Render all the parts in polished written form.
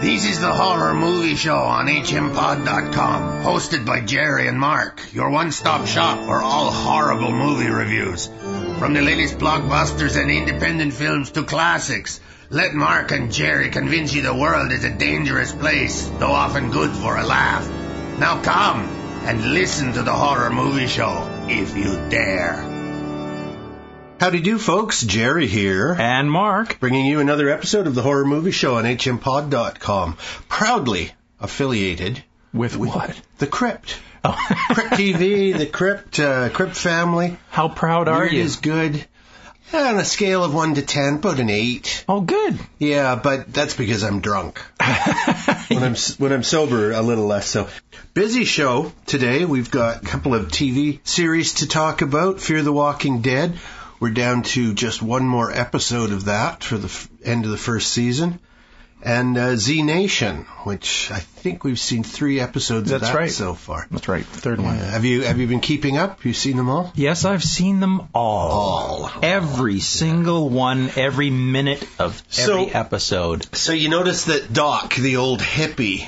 This is the Horror Movie Show on hmpod.com, hosted by Jerry and Mark, your one-stop shop for all horrible movie reviews. From the latest blockbusters and independent films to classics, let Mark and Jerry convince you the world is a dangerous place, though often good for a laugh. Now come and listen to the Horror Movie Show, if you dare. Howdy do, folks. Jerry here. And Mark. Bringing you another episode of the Horror Movie Show on hmpod.com. Proudly affiliated with what? The Crypt. Oh. Crypt TV, the Crypt family. How proud are you? It is good. On a scale of 1 to 10, about an 8. Oh, good. Yeah, but that's because I'm drunk. When I'm sober, a little less so. Busy show today. We've got a couple of TV series to talk about. Fear the Walking Dead. We're down to just one more episode of that for the end of the first season. And Z Nation, which I think we've seen 3 episodes of that so far. That's right, third one. Have you been keeping up? You seen them all? Yes, I've seen them all. Every single one, every minute of every episode. So you notice that Doc, the old hippie,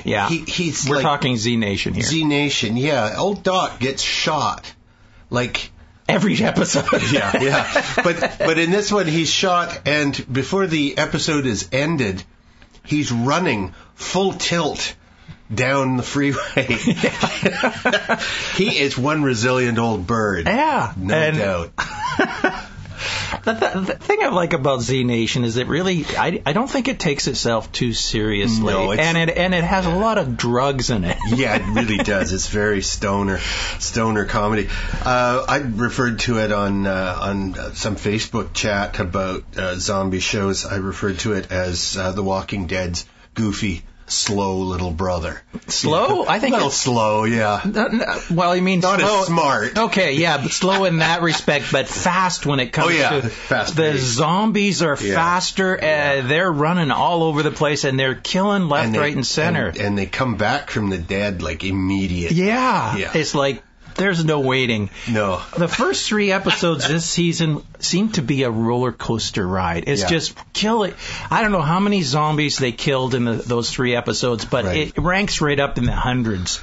we're talking Z Nation here. Z Nation, yeah. Old Doc gets shot. Like... every episode. yeah. But in this one, he's shot, and before the episode is ended, he's running full tilt down the freeway. He is one resilient old bird. Yeah. No doubt. The thing I like about Z Nation is that really, I don't think it takes itself too seriously. No, and it has a lot of drugs in it. Yeah, it really does. It's very stoner comedy. I referred to it on some Facebook chat about zombie shows. I referred to it as The Walking Dead's goofy, slow little brother. Slow? I think a little slow, yeah. Well, you mean not slow, as smart. Okay, yeah, but slow in that respect, but fast when it comes to fast the zombies are faster. They're running all over the place and they're killing left, right, and center. And they come back from the dead like immediately. Yeah. It's like there's no waiting. No. The first 3 episodes this season seem to be a roller coaster ride. It's just killing. I don't know how many zombies they killed in those 3 episodes, but it ranks right up in the hundreds.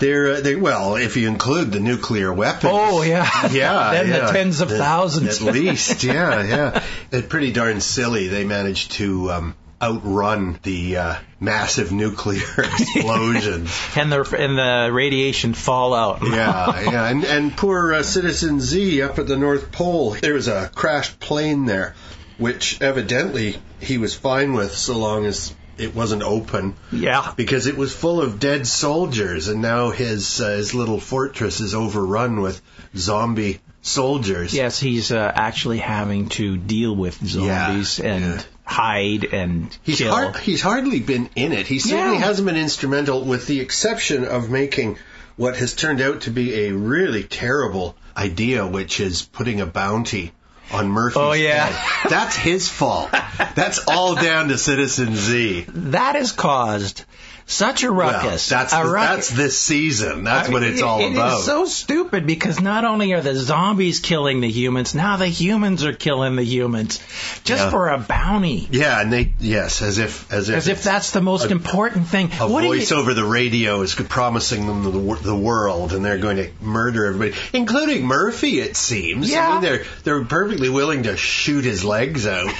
Well, if you include the nuclear weapons. Oh, yeah. Yeah. Then the tens of thousands. At least, yeah. It's pretty darn silly. They managed to outrun the massive nuclear explosions and the radiation fallout. Yeah. And poor Citizen Z up at the North Pole. There was a crashed plane there, which evidently he was fine with so long as it wasn't open. Yeah. Because it was full of dead soldiers, and now his little fortress is overrun with zombie soldiers. Yes, he's actually having to deal with zombies and hide and kill. He's hardly been in it. He certainly hasn't been instrumental, with the exception of making what has turned out to be a really terrible idea, which is putting a bounty on Murphy's head. That's his fault. That's all down to Citizen Z. That has caused such a ruckus. Well, that's this season. That's what it's all about. It is so stupid because not only are the zombies killing the humans, now the humans are killing the humans just for a bounty. Yeah, and as if that's the most important thing. A voice over the radio is promising them the world, and they're going to murder everybody, including Murphy. It seems. Yeah. I mean, they're perfectly willing to shoot his legs out,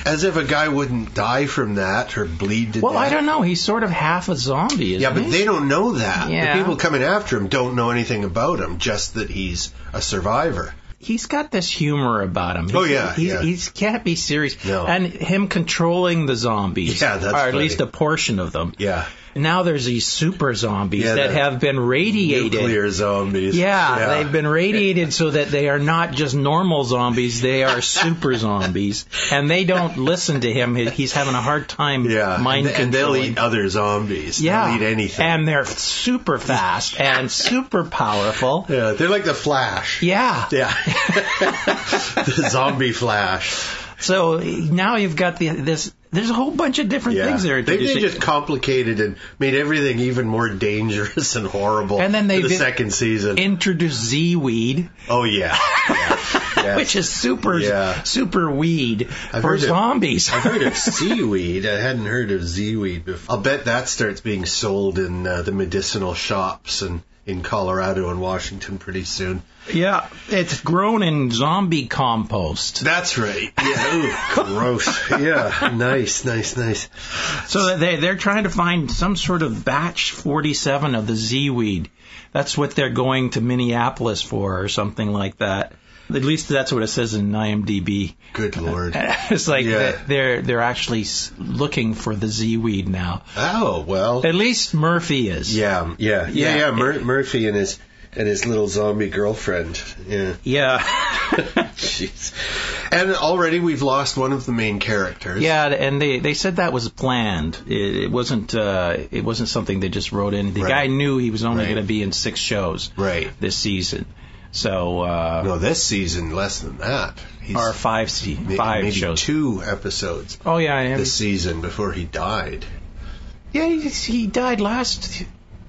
as if a guy wouldn't die from that or bleed to death. Well, I don't know. He's sort of half a zombie, isn't he? But they don't know that. Yeah. The people coming after him don't know anything about him, just that he's a survivor. He's got this humor about him. He can't be serious. No. And him controlling the zombies, that's or at least a portion of them. Yeah. Now there's these super zombies that have been radiated. Nuclear zombies. Yeah, they've been radiated so that they are not just normal zombies, they are super zombies. And they don't listen to him. He's having a hard time mind controlling. And they'll eat other zombies. Yeah. They'll eat anything. And they're super fast and super powerful. Yeah, they're like the Flash. Yeah. Yeah. The zombie Flash. So now you've got there's a whole bunch of different things they're introducing. They just complicated and made everything even more dangerous and horrible. And then the second season introduced Z-weed. Oh yeah. which is super weed for zombies. I've heard of seaweed. I hadn't heard of Z-weed before. I'll bet that starts being sold in the medicinal shops and in Colorado and Washington pretty soon. Yeah, it's grown in zombie compost. That's right. Yeah, ooh, gross. Yeah, nice. So they're trying to find some sort of batch 47 of the Z-weed. That's what they're going to Minneapolis for, or something like that. At least that's what it says in IMDb. Good Lord. It's like they're actually looking for the Z-weed now. Oh, well. At least Murphy is. Yeah. Murphy and his little zombie girlfriend. Yeah. Jeez. And already we've lost one of the main characters. Yeah, and they said that was planned. It wasn't something they just wrote in. The guy knew he was only going to be in 6 shows this season. So no, this season less than that. Or 5 maybe shows. 2 episodes. Oh yeah, this season before he died. Yeah, he died last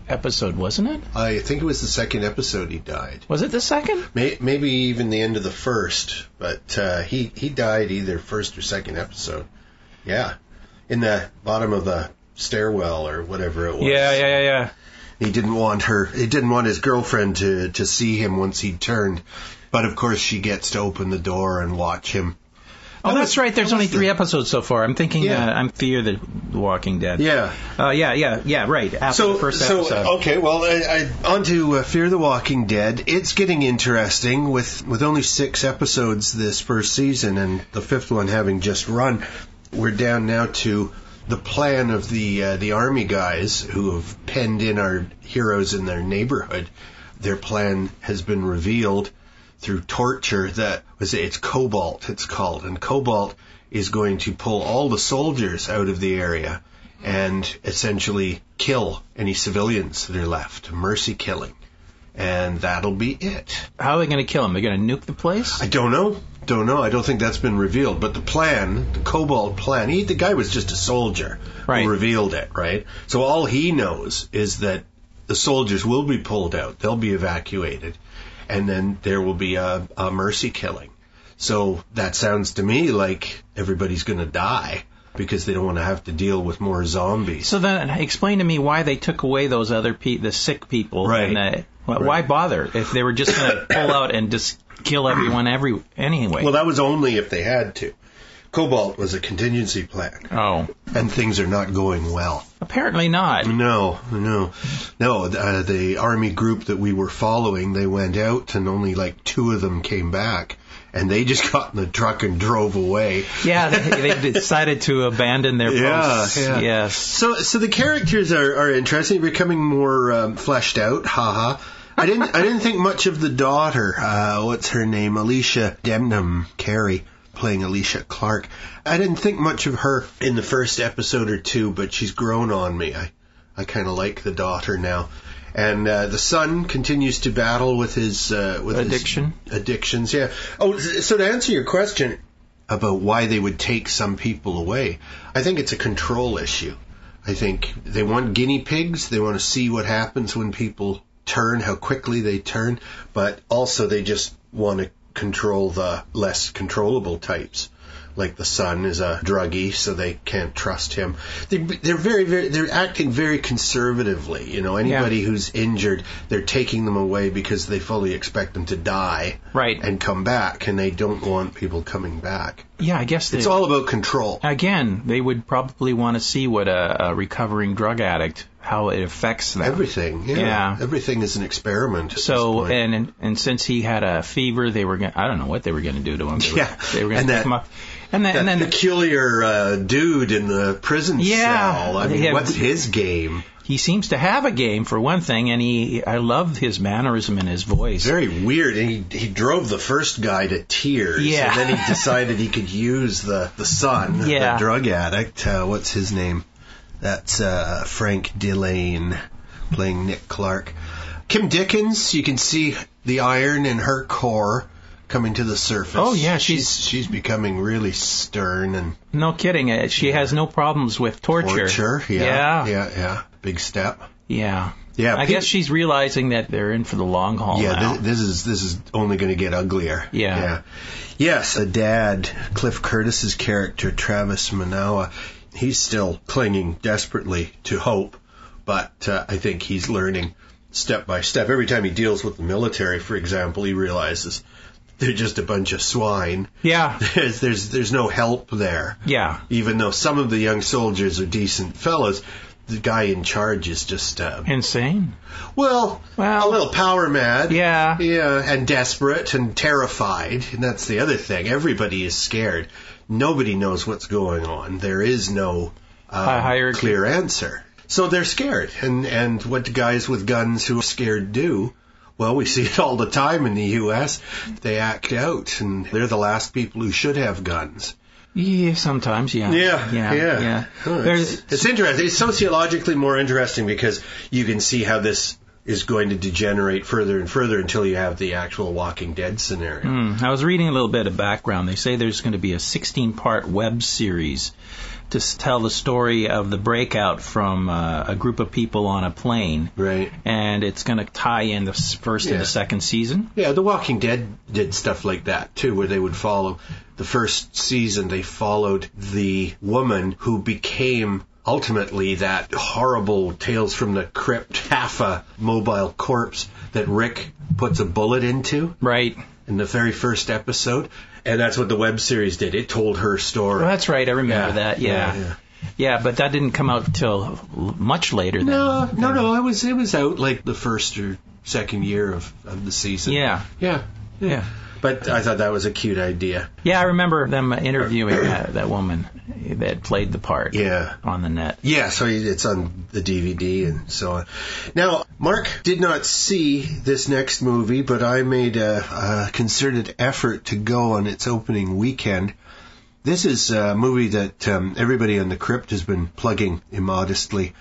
episode, wasn't it? I think it was the 2nd episode he died. Was it the 2nd? Maybe even the end of the 1st, but he died either 1st or 2nd episode. Yeah, in the bottom of the stairwell or whatever it was. Yeah. He didn't want his girlfriend to see him once he turned. But of course she gets to open the door and watch him. Oh, that's right. There's only 3 episodes so far. I'm thinking I'm Fear the Walking Dead. Yeah. Right. After the first episode. Okay, well, on to Fear the Walking Dead. It's getting interesting with only 6 episodes this first season and the 5th one having just run. We're down now to the plan of the army guys who have penned in our heroes in their neighborhood. Their plan has been revealed through torture. It's Cobalt, it's called. And Cobalt is going to pull all the soldiers out of the area and essentially kill any civilians that are left. Mercy killing. And that'll be it. How are they going to kill them? They're going to nuke the place? I don't know. I don't think that's been revealed. But the plan, the Cobalt plan, the guy was just a soldier who revealed it, right? So all he knows is that the soldiers will be pulled out. They'll be evacuated. And then there will be a mercy killing. So that sounds to me like everybody's going to die because they don't want to have to deal with more zombies. So then explain to me why they took away those other the sick people. Right. And, why bother if they were just going to pull out and just kill everyone anyway? Well, that was only if they had to. Cobalt was a contingency plan. Oh. And things are not going well. Apparently not. No. The army group that we were following, they went out and only 2 of them came back. And they just got in the truck and drove away. Yeah, they decided to abandon their posts. Yeah. Yes. So the characters are interesting, becoming more fleshed out. Haha. I didn't think much of the daughter. What's her name? Alicia Demnam Carey, playing Alicia Clark. I didn't think much of her in the first episode or 2, but she's grown on me. I kind of like the daughter now. And the son continues to battle with his addictions. Yeah. Oh, so to answer your question about why they would take some people away, I think it's a control issue. I think they want guinea pigs. They want to see what happens when people turn, how quickly they turn. But also they just want to control the less controllable types. Like the son is a druggie, so they can't trust him. They're acting very conservatively. Anybody who's injured, they're taking them away because they fully expect them to die and come back, and they don't want people coming back. Yeah, I guess it's all about control. Again, they would probably want to see what a recovering drug addict, how it affects them. Everything, yeah. Everything is an experiment. So, and since he had a fever, I don't know what they were going to do to him. They were going to take him up. And then peculiar dude in the prison cell. I mean, what's his game? He seems to have a game, for one thing, and I loved his mannerism and his voice. Very weird. And he drove the first guy to tears. Yeah. And then he decided he could use the son, the drug addict. What's his name? That's Frank Dillane playing Nick Clark. Kim Dickens, you can see the iron in her core coming to the surface. Oh yeah, she's becoming really stern and no kidding. She has no problems with torture. Yeah. Big step. Yeah. Yeah, I guess she's realizing that they're in for the long haul now. This is only going to get uglier. Yeah. Yes, a dad, Cliff Curtis's character, Travis Manawa, he's still clinging desperately to hope, but I think he's learning step by step. Every time he deals with the military, for example, he realizes they're just a bunch of swine. Yeah. There's no help there. Yeah. Even though some of the young soldiers are decent fellows, the guy in charge is just insane. Well, a little power mad. Yeah. Yeah, and desperate and terrified. And that's the other thing. Everybody is scared. Nobody knows what's going on. There is no clear answer. So they're scared. And what the guys with guns who are scared do, well, we see it all the time in the U.S. They act out, and they're the last people who should have guns. Yeah, sometimes, yeah. Yeah. Oh, it's interesting. It's sociologically more interesting because you can see how this is going to degenerate further and further until you have the actual Walking Dead scenario. I was reading a little bit of background. They say there's going to be a 16-part web series to tell the story of the breakout from a group of people on a plane. Right. And it's going to tie in the first and the second season. Yeah, The Walking Dead did stuff like that, too, where they would follow. The first season, they followed the woman who became ultimately that horrible Tales from the Crypt, half a mobile corpse that Rick puts a bullet into. Right. In the very first episode. And that's what the web series did. It told her story. Well, that's right. I remember that. Yeah, but that didn't come out till much later. No. It was out like the first or second year of the season. Yeah. But I thought that was a cute idea. Yeah, I remember them interviewing that woman that played the part on the net. Yeah, so it's on the DVD and so on. Now, Mark did not see this next movie, but I made a concerted effort to go on its opening weekend. This is a movie that everybody on the Crypt has been plugging immodestly.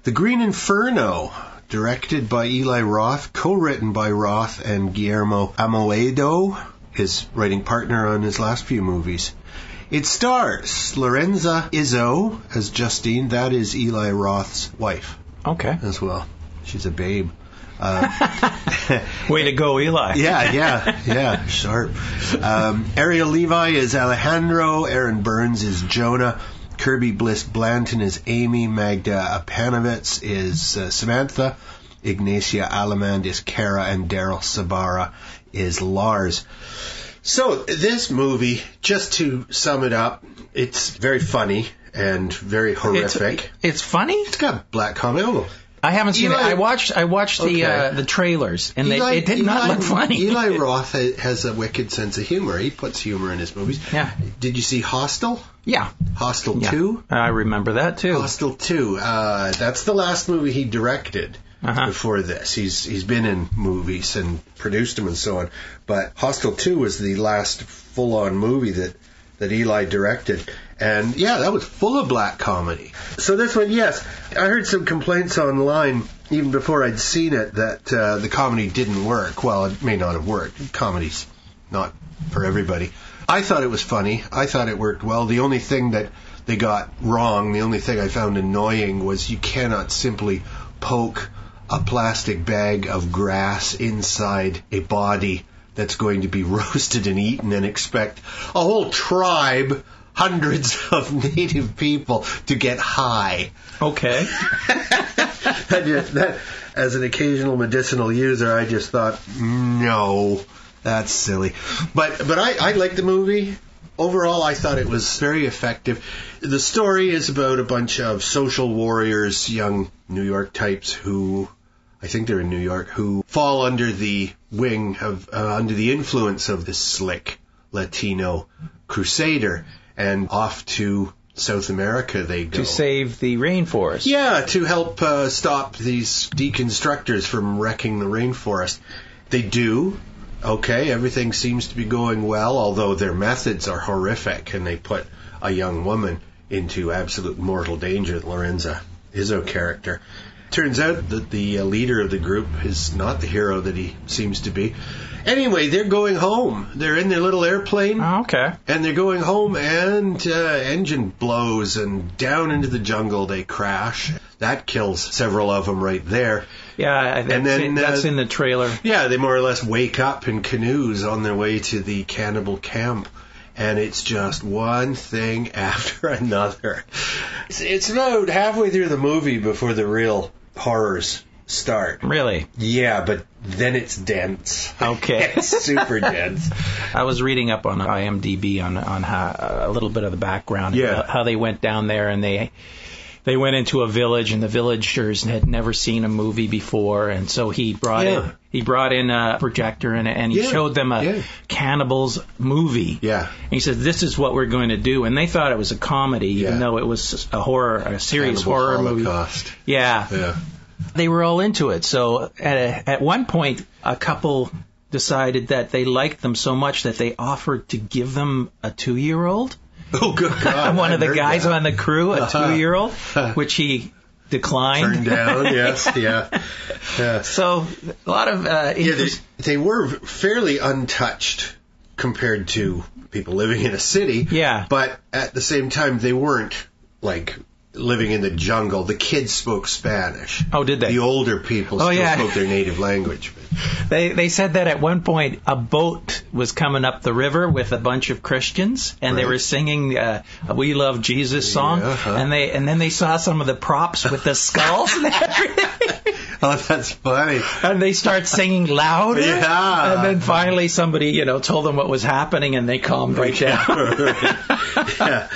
The Green Inferno, directed by Eli Roth, co-written by Roth and Guillermo Amoedo, his writing partner on his last few movies. It stars Lorenza Izzo as Justine. That is Eli Roth's wife. Okay. As well. She's a babe. Way to go, Eli. Yeah, sharp. Ariel Levi is Alejandro. Aaron Burns is Jonah. Kirby Bliss Blanton is Amy. Magda Apanovitz is Samantha. Ignacia Alamand is Kara. And Daryl Sabara is Lars. So this movie, just to sum it up, it's very funny and very horrific. It's funny? It's got black comedy. I haven't seen it. I watched the trailers, and it did not look funny. Eli Roth has a wicked sense of humor. He puts humor in his movies. Yeah. Did you see Hostel? Yeah. Hostel 2? I remember that, too. Hostel 2. That's the last movie he directed before this. He's been in movies and produced them and so on. But Hostel 2 was the last full-on movie that Eli directed. And, that was full of black comedy. So this one, yes. I heard some complaints online, even before I'd seen it, that the comedy didn't work. Well, it may not have worked. Comedy's not for everybody. I thought it was funny. I thought it worked well. The only thing that they got wrong, the only thing I found annoying was you cannot simply poke a plastic bag of grass inside a body that's going to be roasted and eaten and expect a whole tribe, hundreds of native people, to get high. Okay. that, as an occasional medicinal user, I just thought, no, that's silly. But I liked the movie. Overall, I thought it was very effective. The story is about a bunch of social warriors, young New York types who, I think they're in New York, who fall under the wing of, under the influence of this slick Latino crusader, and off to South America they go. To save the rainforest. Yeah, to help stop these deconstructors from wrecking the rainforest. They do. Okay, everything seems to be going well, although their methods are horrific, and they put a young woman into absolute mortal danger, the Lorenza Izzo character. Turns out that the leader of the group is not the hero that he seems to be. Anyway, they're going home. They're in their little airplane. Oh, okay. And they're going home, and engine blows, and down into the jungle they crash. That kills several of them right there. Yeah, that's in the trailer. Yeah, they more or less wake up in canoes on their way to the cannibal camp. And it's just one thing after another. It's about halfway through the movie before the real horrors start. Really? Yeah, but then it's dense. Okay. It's super dense. I was reading up on IMDb on how, a little bit of the background. Yeah. How they went down there, and they went into a village, and the villagers had never seen a movie before, and so he brought in a projector, and he showed them a cannibals movie. Yeah. And he said, "This is what we're going to do," and they thought it was a comedy, even though it was a serious Cannibal horror Holocaust. movie. Yeah. They were all into it. So at one point, a couple decided that they liked them so much that they offered to give them a 2-year-old. Oh, good God. One of the guys on the crew, a 2-year-old, which he declined. Turned down, yes, yeah. So a lot of... they were fairly untouched compared to people living in a city. Yeah. But at the same time, they weren't, like, living in the jungle. The kids spoke Spanish. Oh, did they? The older people still spoke their native language. They said that at one point a boat was coming up the river with a bunch of Christians, and they were singing "We Love Jesus" song, and then they saw some of the props with the skulls and everything. Oh, that's funny. And they start singing louder. Yeah. And then finally somebody, told them what was happening, and they calmed right down. Yeah.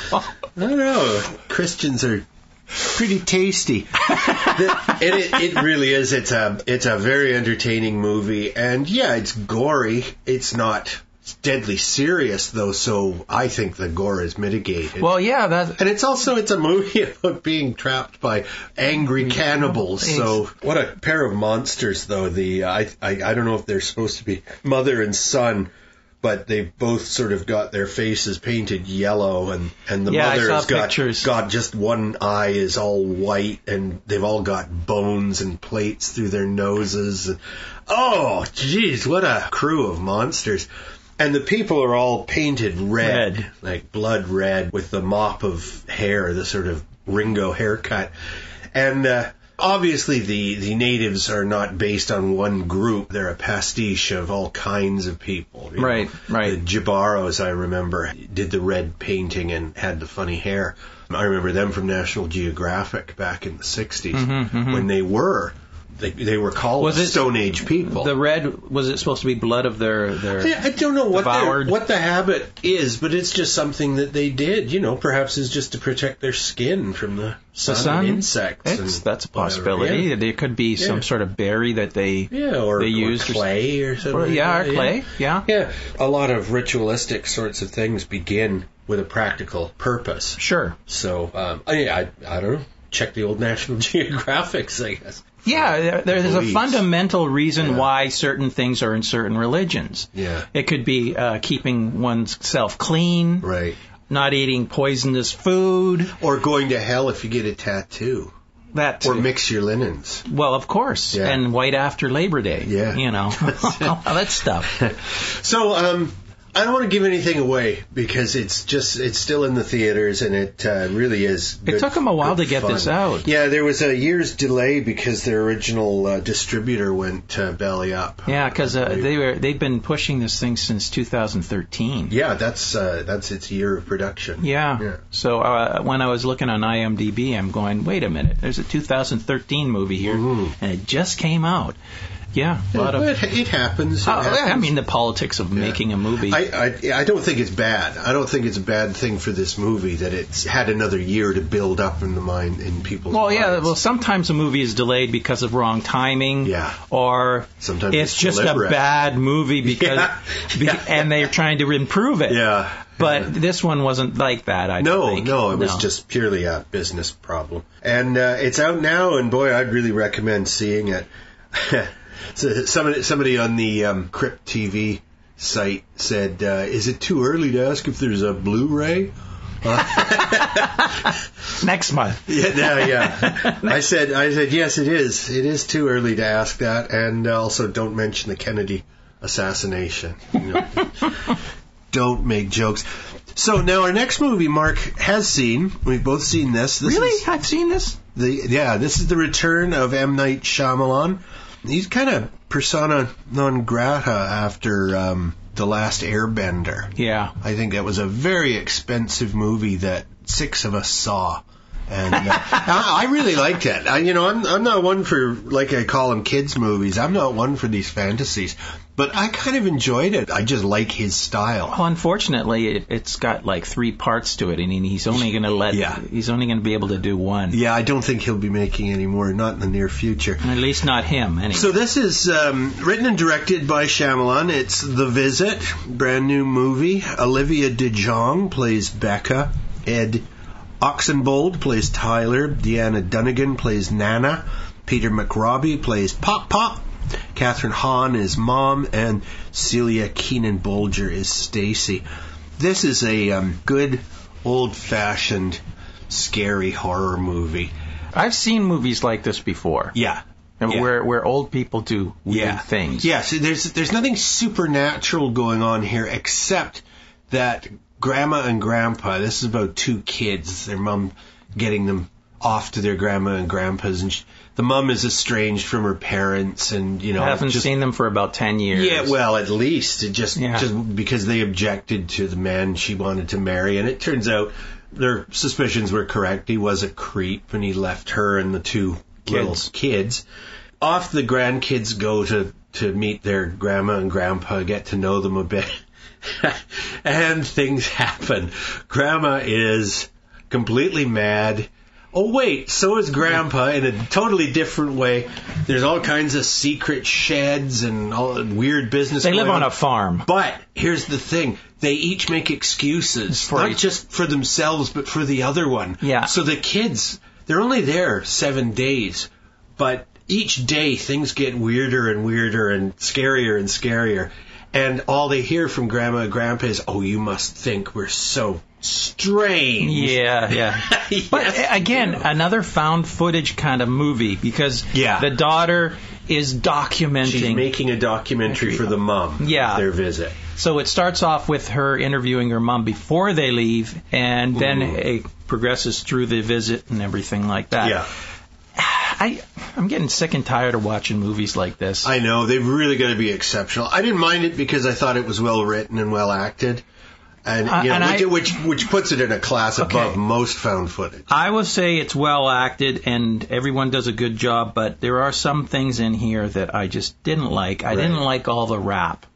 I don't know. Christians are pretty tasty. It really is. It's a very entertaining movie, and it's gory. It's not deadly serious though, so I think the gore is mitigated. Well, yeah, and it's a movie about being trapped by angry cannibals. So what a pair of monsters though. I don't know if they're supposed to be mother and son, but they both sort of got their faces painted yellow, and the mother has got just one eye is all white, and they've all got bones and plates through their noses. Oh, geez, what a crew of monsters. And the people are all painted red, like blood red, with the mop of hair, the sort of Ringo haircut. And obviously the natives are not based on one group. They're a pastiche of all kinds of people. Right. The Jibaros, I remember, did the red painting and had the funny hair. I remember them from National Geographic back in the 60s when they were called Stone Age people. The red, was it supposed to be blood of their I don't know devoured? what the habit is, but it's just something that they did. Perhaps it's just to protect their skin from the sun and insects. That's a possibility. Yeah. There could be some sort of berry that they used. Or clay or something. Or clay. Yeah. A lot of ritualistic sorts of things begin with a practical purpose. Sure. So, I don't know. Check the old National Geographics, I guess. Yeah, there's a fundamental reason why certain things are in certain religions. Yeah. It could be keeping oneself clean. Right. Not eating poisonous food. Or going to hell if you get a tattoo. That too. Or mix your linens. Well, of course. Yeah. And white after Labor Day. Yeah. All that stuff. So, I don't want to give anything away because it's still in the theaters, and it really is good. It took them a while to get fun. this out. Yeah, there was a year's delay because their original distributor went belly up. Yeah, because they've been pushing this thing since 2013. Yeah, that's its year of production. Yeah. So when I was looking on IMDb, I'm going, wait a minute, there's a 2013 movie here, and it just came out. Yeah, it happens. I mean, the politics of making a movie. I don't think it's bad. I don't think it's a bad thing for this movie that it's had another year to build up in people's minds. Well, sometimes a movie is delayed because of wrong timing. Yeah. Or sometimes it's just a bad movie because and they're trying to improve it. Yeah. But this one wasn't like that, I think. No, it was just purely a business problem. And it's out now, and boy, I'd really recommend seeing it. So somebody on the Crypt TV site said, is it too early to ask if there's a Blu-ray? Next month. Yeah. I said, yes, it is. It is too early to ask that, and also don't mention the Kennedy assassination. Don't make jokes. So now our next movie Mark has seen. We've both seen this. I've seen this? This is the return of M. Night Shyamalan. He's kind of persona non grata after The Last Airbender. Yeah. I think that was a very expensive movie that 6 of us saw. And I really liked it. I'm not one for, like I call them, kids' movies. I'm not one for these fantasies. But I kind of enjoyed it. I just like his style. Well, unfortunately, it's got like 3 parts to it, and he's only going to he's only going to be able to do one. Yeah, I don't think he'll be making any more, not in the near future. At least not him, anyway. So this is written and directed by Shyamalan. It's The Visit, brand new movie. Olivia de Jong plays Becca. Ed Oxenbould plays Tyler. Deanna Dunnigan plays Nana. Peter McRobbie plays Pop. Catherine Hahn is Mom, and Celia Keenan-Bolger is Stacy. This is a good, old-fashioned, scary horror movie. I've seen movies like this before. Yeah. Where old people do weird things. Yeah, so there's nothing supernatural going on here except that Grandma and Grandpa, this is about 2 kids, their mom getting them off to their Grandma and Grandpa's, and the mom is estranged from her parents, and I haven't seen them for about 10 years. Yeah, well, at least just because they objected to the man she wanted to marry, and it turns out their suspicions were correct. He was a creep, and he left her and the 2 little kids. Off the grandkids go to meet their Grandma and Grandpa, get to know them a bit, and things happen. Grandma is completely mad. Oh, wait, so is Grandpa in a totally different way. There's all kinds of secret sheds and all weird business. They live on a farm. But here's the thing. They each make excuses, not just for themselves, but for the other one. Yeah. So the kids, they're only there 7 days, but each day things get weirder and weirder and scarier. And all they hear from Grandma and Grandpa is, oh, you must think we're so strange. Yeah. Yes. But again, another found footage kind of movie, because the daughter is documenting. She's making a documentary for the mom. Yeah. Their visit. So it starts off with her interviewing her mom before they leave, and then it progresses through the visit and everything like that. Yeah. I'm getting sick and tired of watching movies like this. I know. They've really got to be exceptional. I didn't mind it because I thought it was well written and well acted. Which puts it in a class above most found footage. I will say it's well acted and everyone does a good job, but there are some things in here that I just didn't like. I didn't like all the rap.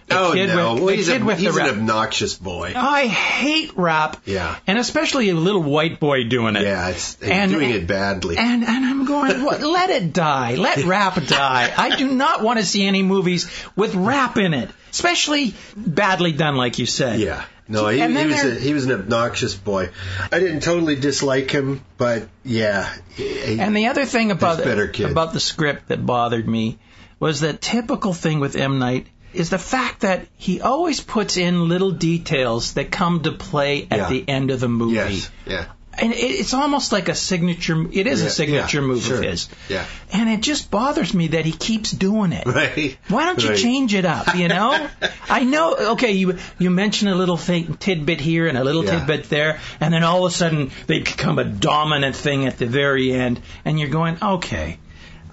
He's an obnoxious boy. I hate rap. Yeah. And especially a little white boy doing it. Yeah, it's doing it badly. And I'm going, let it die. Let rap die. I do not want to see any movies with rap in it. Especially badly done, like you said. Yeah. No, he was an obnoxious boy. I didn't totally dislike him, but yeah. And the other thing about the script that bothered me was that typical thing with M. Night is the fact that he always puts in little details that come to play at the end of the movie. Yes, yeah. And it's almost like a signature. It is a signature move of his. Yeah. And it just bothers me that he keeps doing it. Right. Why don't you change it up, I know, okay, you mention a little tidbit here and a little tidbit there, and then all of a sudden they become a dominant thing at the very end, and you're going, okay,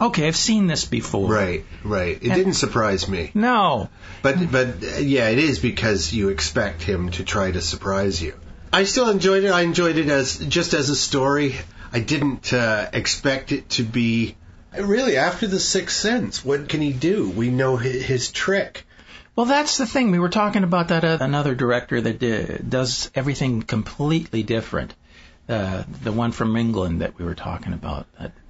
I've seen this before. Right. It didn't surprise me. No. But yeah, it is because you expect him to try to surprise you. I still enjoyed it. I enjoyed it as a story. I didn't expect it to be really after The Sixth Sense. What can he do? We know his trick. Well, that's the thing. We were talking about that another director that does everything completely different. The one from England that we were talking about.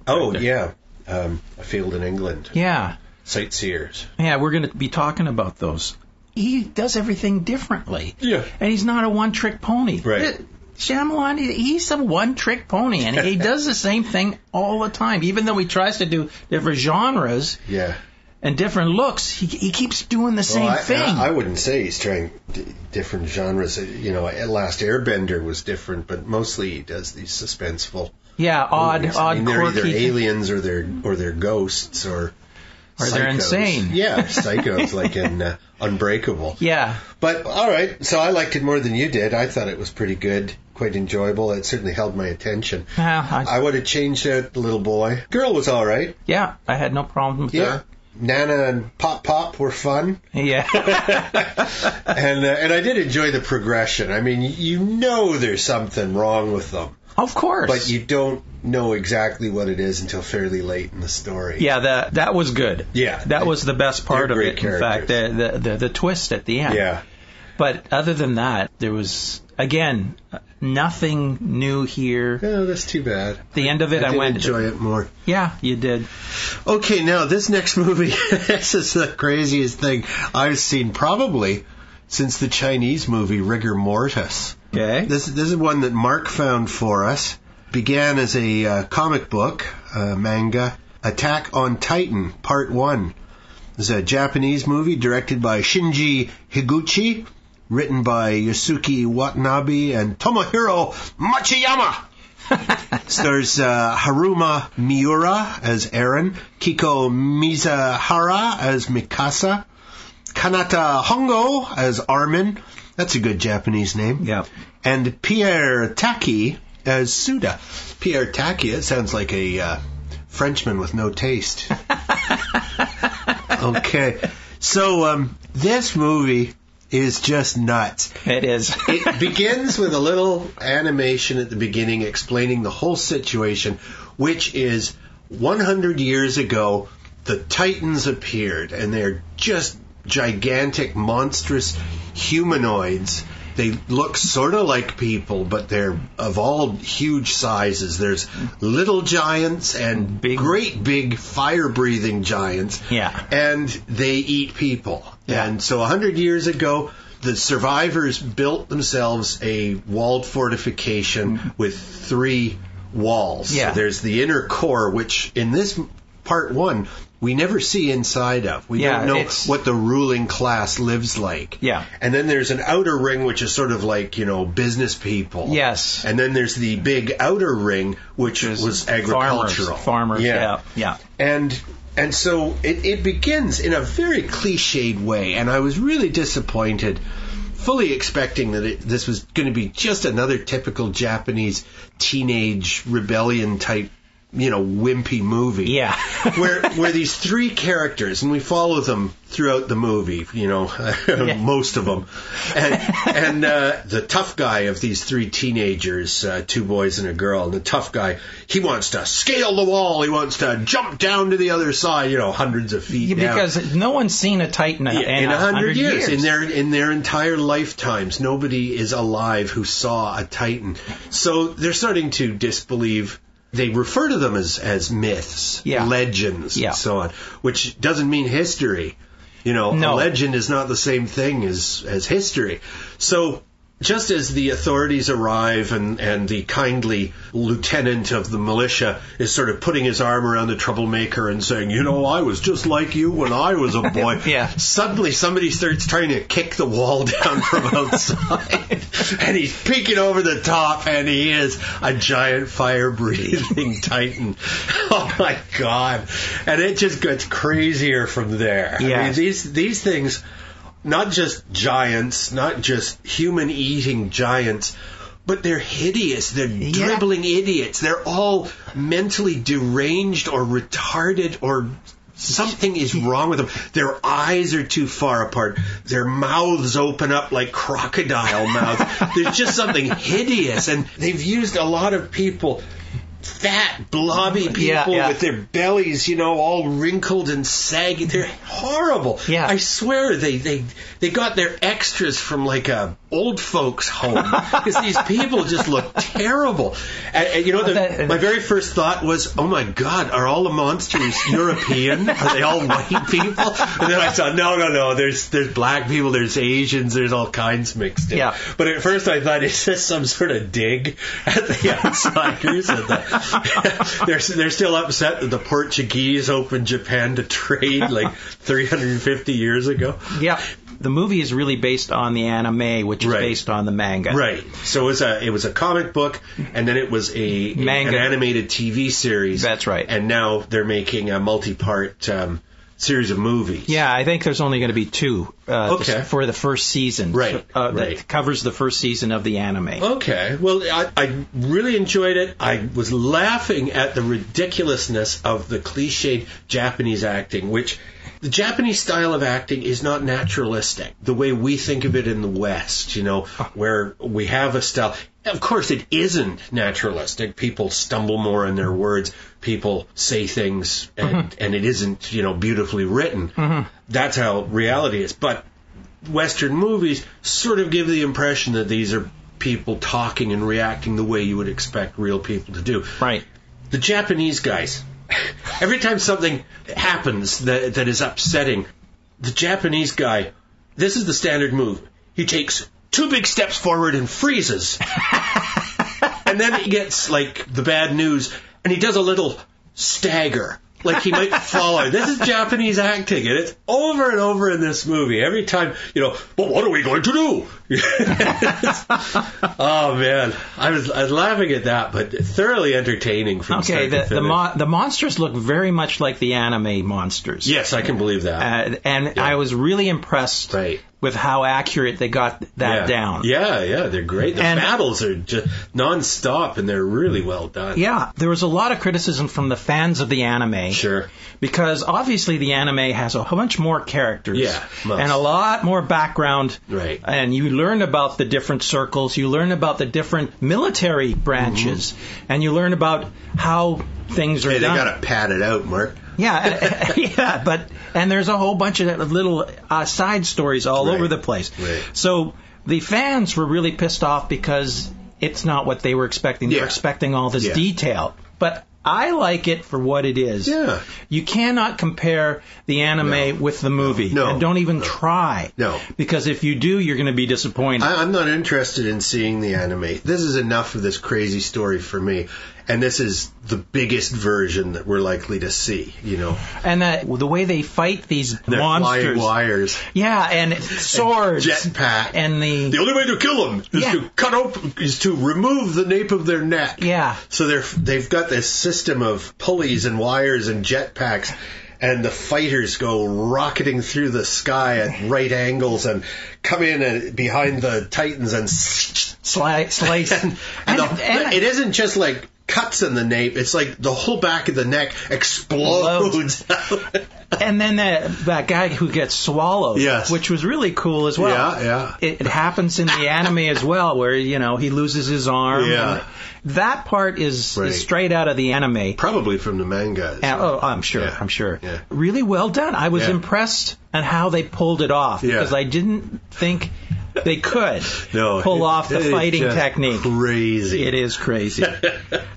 A Field in England. Yeah. Sightseers. Yeah, we're going to be talking about those. He does everything differently. Yeah. And he's not a one-trick pony. Right. Shyamalan, he's a one-trick pony, and he does the same thing all the time. Even though he tries to do different genres, and different looks, he keeps doing the same thing. I wouldn't say he's trying different genres. Last Airbender was different, but mostly he does these suspenseful. Yeah, odd, movies. They're quirky. either aliens or they're ghosts or they're insane. Yeah, psychos like in Unbreakable. Yeah. But all right, so I liked it more than you did. I thought it was pretty good, quite enjoyable. It certainly held my attention. I would have changed out the little boy. Girl was all right. Yeah, I had no problem with her. Nana and Pop were fun. Yeah. and I did enjoy the progression. I mean, there's something wrong with them. Of course. But you don't know exactly what it is until fairly late in the story. Yeah, that was good. Yeah. That was the best part of it, characters. in fact, the twist at the end. Yeah. But other than that, there was, again, nothing new here. Oh, that's too bad. The end of it, I went... enjoy it more. Yeah, you did. Okay, now, this next movie, this is the craziest thing I've seen probably since the Chinese movie Rigor Mortis. Okay. This is one that Mark found for us. Began as a comic book, manga, Attack on Titan, Part 1. It's a Japanese movie directed by Shinji Higuchi, written by Yosuke Watanabe and Tomohiro Machiyama. Stars Haruma Miura as Eren, Kiko Mizuhara as Mikasa, Kanata Hongo as Armin. That's a good Japanese name. Yeah. And Pierre Taki as Suda. Pierre Taki, it sounds like a Frenchman with no taste. Okay. So, this movie is just nuts. It is. It begins with a little animation at the beginning explaining the whole situation, which is 100 years ago, the Titans appeared, and they're just gigantic, monstrous humanoids. They look sort of like people, but they're of all huge sizes. There's little giants and great big fire-breathing giants. Yeah. And they eat people. Yeah. And so 100 years ago, the survivors built themselves a walled fortification with 3 walls. Yeah. So there's the inner core, which in this Part 1, we never see inside of. We don't know what the ruling class lives like. Yeah. And then there's an outer ring, which is sort of like, business people. Yes. And then there's the big outer ring, which was agricultural. Farmers. Yeah. And so it begins in a very cliched way, and I was really disappointed, fully expecting that this was going to be just another typical Japanese teenage rebellion type wimpy movie. Yeah. where these 3 characters, and we follow them throughout the movie, most of them. And the tough guy of these 3 teenagers, 2 boys and a girl, and the tough guy, he wants to scale the wall, he wants to jump down to the other side, hundreds of feet down. Because no one's seen a Titan in 100 years. In their entire lifetimes, nobody is alive who saw a Titan. So they're starting to disbelieve. They refer to them as myths, legends, and so on, which doesn't mean history. No. A legend is not the same thing as history. So just as the authorities arrive and the kindly lieutenant of the militia is sort of putting his arm around the troublemaker and saying, I was just like you when I was a boy. Suddenly somebody starts trying to kick the wall down from outside. And he's peeking over the top, and he is a giant fire-breathing Titan. Oh, my God. And it just gets crazier from there. Yeah. I mean, these things... Not just giants, not just human-eating giants, but they're hideous. They're dribbling idiots. They're all mentally deranged or retarded, or something is wrong with them. Their eyes are too far apart. Their mouths open up like crocodile mouths. There's just something hideous. And they've used a lot of people... Fat, blobby people with their bellies, all wrinkled and saggy. They're horrible. Yeah. I swear they got their extras from like a old folks home, because these people just look terrible. And my very first thought was, oh my God, are all the monsters European? Are they all white people? And then I thought, no, there's black people, there's Asians, there's all kinds mixed in. Yeah. But at first I thought, is this some sort of dig at the outsiders, at They're still upset that the Portuguese opened Japan to trade like 350 years ago. Yeah. The movie is really based on the anime, which is based on the manga. Right. So it was a comic book, and then it was an animated TV series. That's right. And now they're making a multi-part series of movies. Yeah, I think there's only going to be 2 for the first season. Right. That covers the first season of the anime. Okay. Well, I really enjoyed it. I was laughing at the ridiculousness of the cliched Japanese acting, which the Japanese style of acting is not naturalistic, the way we think of it in the West, where we have a style. Of course, it isn't naturalistic. People stumble more in their words. People say things, and it isn't, beautifully written. Mm-hmm. That's how reality is. But Western movies sort of give the impression that these are people talking and reacting the way you would expect real people to do. Right. The Japanese guys, every time something happens that is upsetting, the Japanese guy, this is the standard move. He takes 2 big steps forward and freezes. And then he gets, the bad news, and he does a little stagger, like he might fall out. This is Japanese acting, and it's over and over in this movie. Every time, but what are we going to do? Oh, man. I was laughing at that, but thoroughly entertaining from start to finish. The monsters look very much like the anime monsters. Yes, I can believe that. I was really impressed with how accurate they got that down. Yeah, they're great. The battles are just non-stop, and they're really well done. Yeah, there was a lot of criticism from the fans of the anime. Sure. Because obviously the anime has a bunch more characters. Yeah, and a lot more background. Right. And you learn about the different circles, you learn about the different military branches, and you learn about how things are done. They got to pad it out, Mark. Yeah, and there's a whole bunch of little side stories all over the place. Right. So the fans were really pissed off because it's not what they were expecting. They were expecting all this detail. But I like it for what it is. Yeah. You cannot compare the anime with the movie. No. And don't even try. No. Because if you do, you're going to be disappointed. I'm not interested in seeing the anime. This is enough of this crazy story for me. And this is the biggest version that we're likely to see, And the way they fight these monsters. Flying wires. Yeah, and swords. Jetpack. And the only way to kill them is to remove the nape of their neck. Yeah. So they've got this system of pulleys and wires and jetpacks. And the fighters go rocketing through the sky at right angles and come in behind the Titans and slice. And it isn't just like cuts in the nape. It's like the whole back of the neck explodes. And then that guy who gets swallowed, which was really cool as well. Yeah. It happens in the anime as well, where he loses his arm. Yeah. That part is straight out of the anime. Probably from the manga. I'm sure. Yeah. I'm sure. Yeah. Really well done. I was impressed at how they pulled it off because I didn't think they could pull off the fighting technique. Crazy. It is crazy.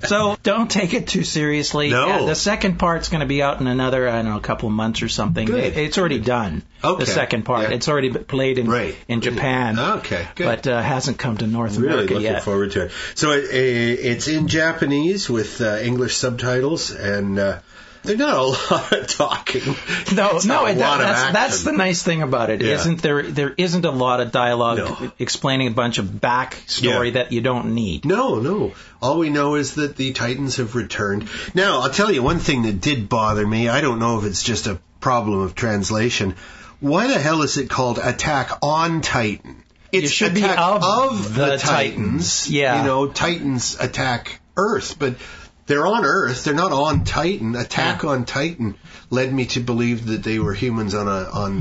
So don't take it too seriously. No. The second part's going to be out in another, a couple of months or something. Good. It's already done. Okay. The second part. It's already played in Japan. Okay, good. But hasn't come to North America really looking forward to it. So it's in Japanese with English subtitles, and there's not a lot of talking. That's the nice thing about it. Isn't there isn't a lot of dialogue explaining a bunch of backstory that you don't need. No. All we know is that the Titans have returned. Now, I'll tell you one thing that did bother me. I don't know if it's just a problem of translation. Why the hell is it called Attack on Titan? It should be of the Titans. Yeah. Titans attack Earth, but they're on Earth. They're not on Titan. Attack on Titan led me to believe that they were humans on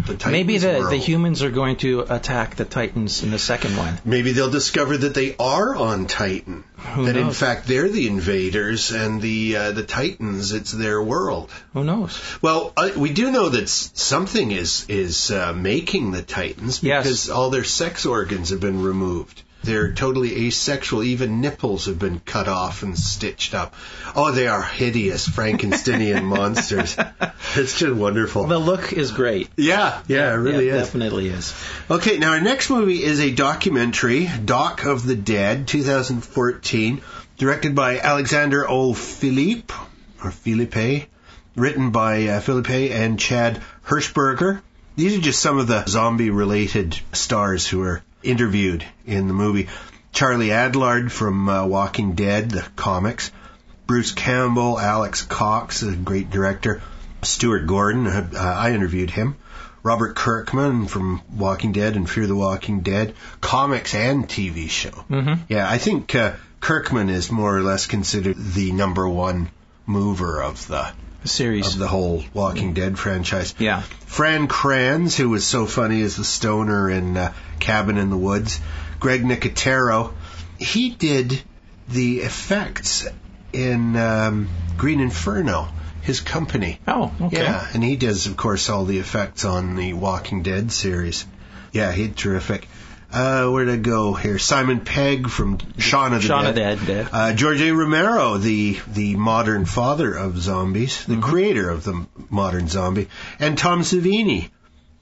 the Titans. Maybe the humans are going to attack the Titans in the second one. Maybe they'll discover that they are on Titan. Who knows? In fact they're the invaders, and the Titans, it's their world. Who knows? Well, we do know that something is making the Titans because all their sex organs have been removed. They're totally asexual. Even nipples have been cut off and stitched up. Oh, they are hideous Frankensteinian monsters. It's just wonderful. The look is great. Yeah, it really is. Definitely is. Okay, now our next movie is a documentary, Dock of the Dead, 2014. directed by Alexander O'Philippe, or Philippe, written by Philippe and Chad Hirschberger. These are just some of the zombie-related stars who are interviewed in the movie. Charlie Adlard from Walking Dead, the comics. Bruce Campbell, Alex Cox, a great director. Stuart Gordon, I interviewed him. Robert Kirkman from Walking Dead and Fear the Walking Dead, comics and TV show. Mm-hmm. Yeah, I think Kirkman is more or less considered the number one mover of the series, of the whole Walking Dead franchise. Yeah. Fran Kranz, who was so funny as the stoner in Cabin in the Woods. Greg Nicotero, he did the effects in Green Inferno, his company. Oh, okay. Yeah, and he does, of course, all the effects on the Walking Dead series. Yeah, he's terrific. Where'd I go here? Simon Pegg from Shaun of the Dead. George A. Romero, the modern father of zombies, the creator of the modern zombie. And Tom Savini,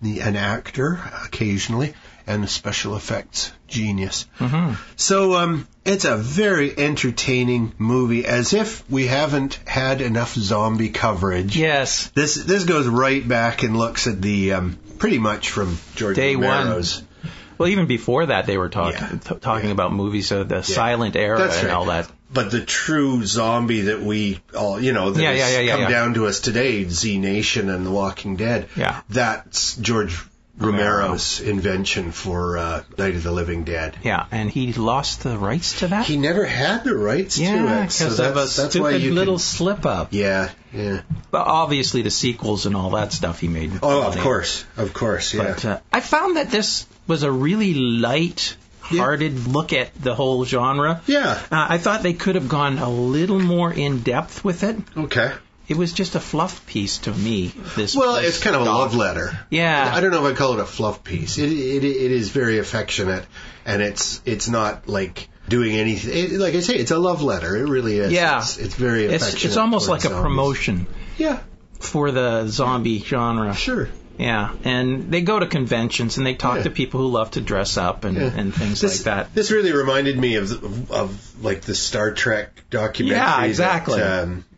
an actor occasionally, and a special effects genius. Mm-hmm. So it's a very entertaining movie, as if we haven't had enough zombie coverage. Yes. This goes right back and looks at the pretty much from George Romero's. Well, even before that, they were talking about movies of the silent era and all that. But the true zombie that we all, that has come down to us today, Z Nation and The Walking Dead, that's George Romero's invention for Night of the Living Dead. Yeah, and he lost the rights to that? He never had the rights to it. Yeah, because of a stupid little slip-up. Yeah. But obviously the sequels and all that stuff he made. Oh, of course, yeah. But I found that this was a really light-hearted look at the whole genre. Yeah. I thought they could have gone a little more in-depth with it. Okay. It was just a fluff piece to me. It's kind of a love letter. Yeah. I don't know if I call it a fluff piece. It is very affectionate, and it's not like doing anything. Like I say, it's a love letter. It really is. Yeah. It's very affectionate. It's almost like zombies. A promotion. Yeah. For the zombie genre. Sure. Yeah, and they go to conventions and they talk to people who love to dress up and things like that. This really reminded me of like the Star Trek documentary. Yeah, exactly.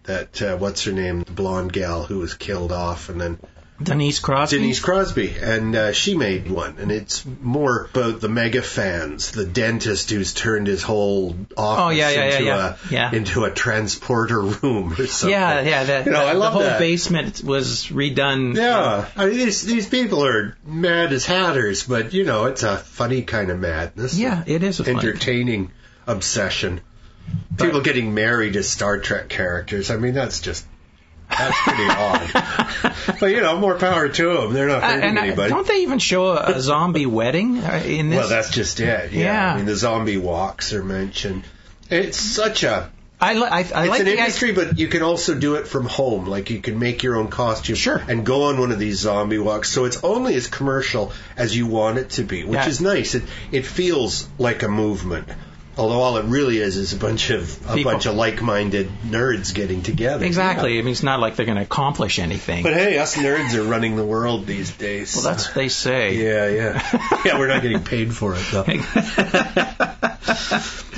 That what's her name, the blonde gal who was killed off, and then Denise Crosby, and she made one, and it's more about the mega fans, the dentist who's turned his whole office into a transporter room or something. I love the whole that. Basement was redone. Yeah, I mean these people are mad as hatters, but it's a funny kind of madness. Yeah, it is a entertaining obsession. People getting married as Star Trek characters. I mean, that's pretty odd. But, more power to them. They're not hurting anybody. Don't they even show a zombie wedding in this? Well, that's just it. Yeah. I mean, the zombie walks are mentioned. It's such a... it's an industry, but you can also do it from home. Like, you can make your own costume and go on one of these zombie walks. So it's only as commercial as you want it to be, which is nice. It feels like a movement. Although all it really is a bunch of like-minded nerds getting together. Exactly. Yeah. I mean, it's not like they're going to accomplish anything. But hey, us nerds are running the world these days. Well, that's what they say. Yeah, we're not getting paid for it, though.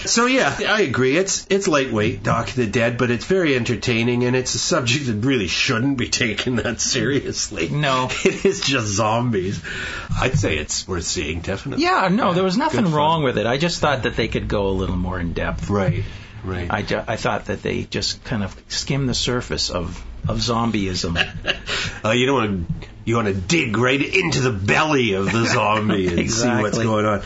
So, I agree. It's lightweight, Doc of the Dead, but it's very entertaining, and it's a subject that really shouldn't be taken that seriously. No. It is just zombies. I'd say it's worth seeing, definitely. Yeah, no, there was nothing wrong with it. I just thought that they could go a little more in depth. Right. I thought that they just kind of skimmed the surface of zombieism. You want to dig right into the belly of the zombie and see what's going on.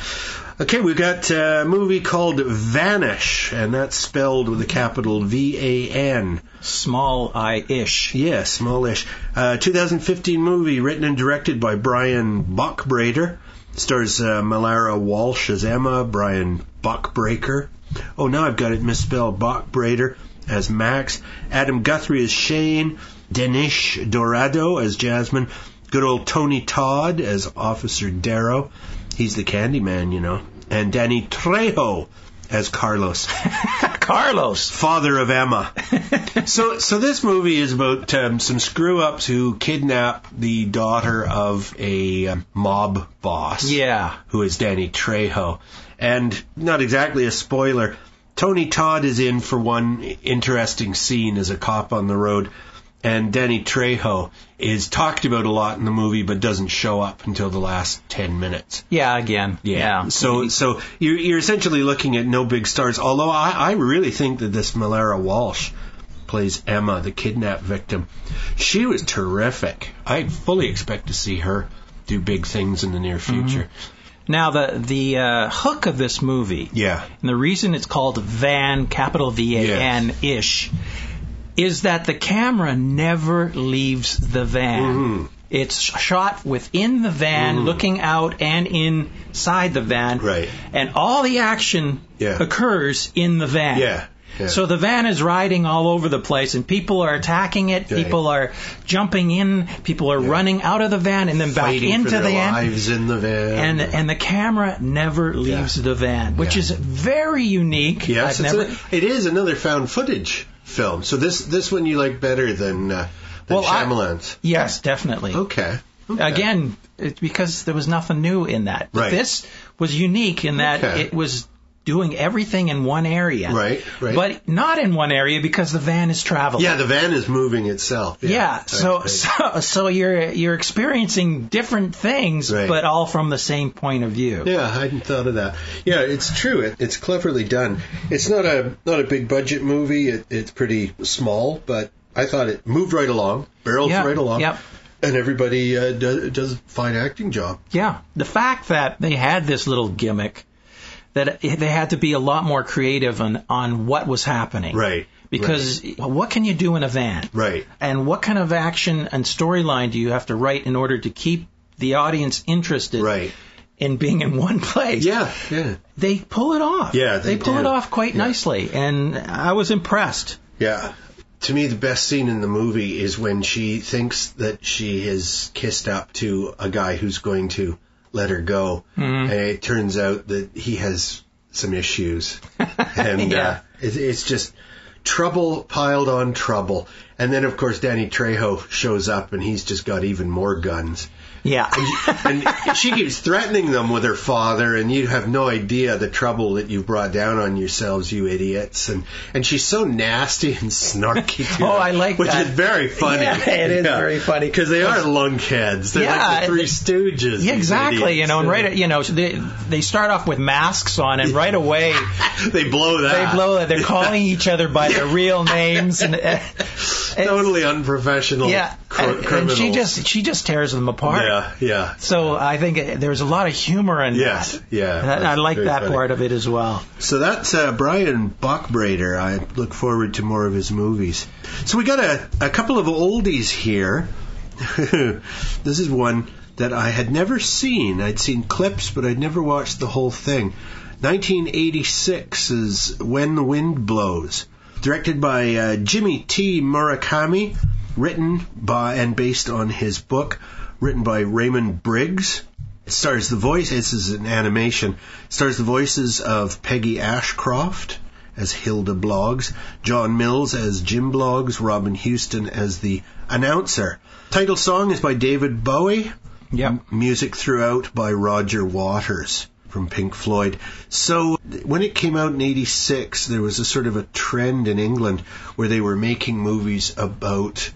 Okay, we've got a movie called VANish, and that's spelled with a capital V-A-N. Small I-ish. Yeah, smallish. 2015 movie written and directed by Brian Buckbrader. Stars Malara Walsh as Emma, Brian Buckbreaker. Oh, now I've got it misspelled. Buckbrader as Max. Adam Guthrie as Shane. Denish Dorado as Jasmine. Good old Tony Todd as Officer Darrow. He's the Candyman, And Danny Trejo as Carlos. Carlos! Father of Emma. So this movie is about some screw-ups who kidnap the daughter of a mob boss. Yeah. Who is Danny Trejo. And not exactly a spoiler, Tony Todd is in for one interesting scene as a cop on the road, and Danny Trejo is talked about a lot in the movie, but doesn't show up until the last 10 minutes. Yeah, again. Yeah. So you're essentially looking at no big stars, although I really think that this Malara Walsh plays Emma, the kidnapped victim. She was terrific. I fully expect to see her do big things in the near future. Now, the hook of this movie, and the reason it's called Van, capital V-A-N-ish, is that the camera never leaves the van. It's shot within the van, looking out and inside the van, and all the action occurs in the van. Yeah. So the van is riding all over the place, and people are attacking it, people are jumping in, people are running out of the van and then back into the van. Lives in the van. And the camera never leaves the van, which is very unique. Yes, it is another found footage film. So this one you like better than Shyamalan's? Yes, definitely. Okay. Again, it's because there was nothing new in that. But this was unique in that it was doing everything in one area. Right. But not in one area because the van is traveling. Yeah, the van is moving itself. So you're experiencing different things, but all from the same point of view. Yeah, I hadn't thought of that. Yeah, it's true. It's cleverly done. It's not a big budget movie. It's pretty small, but I thought it moved right along, barreled right along. Yep. And everybody does a fine acting job. Yeah. The fact that they had this little gimmick, that they had to be a lot more creative on what was happening. Right. Because what can you do in a van? Right. And what kind of action and storyline do you have to write in order to keep the audience interested in being in one place? Yeah. They pull it off. Yeah, they pull it off quite nicely. And I was impressed. Yeah. To me, the best scene in the movie is when she thinks that she has kissed up to a guy who's going to let her go. And it turns out that he has some issues. And it's just trouble piled on trouble. And then, of course, Danny Trejo shows up and he's just got even more guns. Yeah. And she keeps threatening them with her father, and you have no idea the trouble that you've brought down on yourselves, you idiots. And she's so nasty and snarky to them, I like which that. Which is very funny. Yeah, it is very funny. Because they are lunkheads. They're like the Three Stooges. Yeah, exactly. And they start off with masks on, and right away they blow that. They're calling each other by their real names. And totally unprofessional criminals. And she just tears them apart. Yeah. So I think there's a lot of humor in that. Yeah. I like that part of it as well. So that's Brian Bachbrader. I look forward to more of his movies. So we got a couple of oldies here. This is one that I had never seen. I'd seen clips, but I'd never watched the whole thing. 1986 is When the Wind Blows. Directed by Jimmy T. Murakami. Written by and based on his book. Written by Raymond Briggs. It stars this is an animation, stars the voices of Peggy Ashcroft as Hilda Bloggs, John Mills as Jim Bloggs, Robin Houston as the announcer. Title song is by David Bowie. Yep. Music throughout by Roger Waters from Pink Floyd. So when it came out in 86, there was a sort of a trend in England where they were making movies about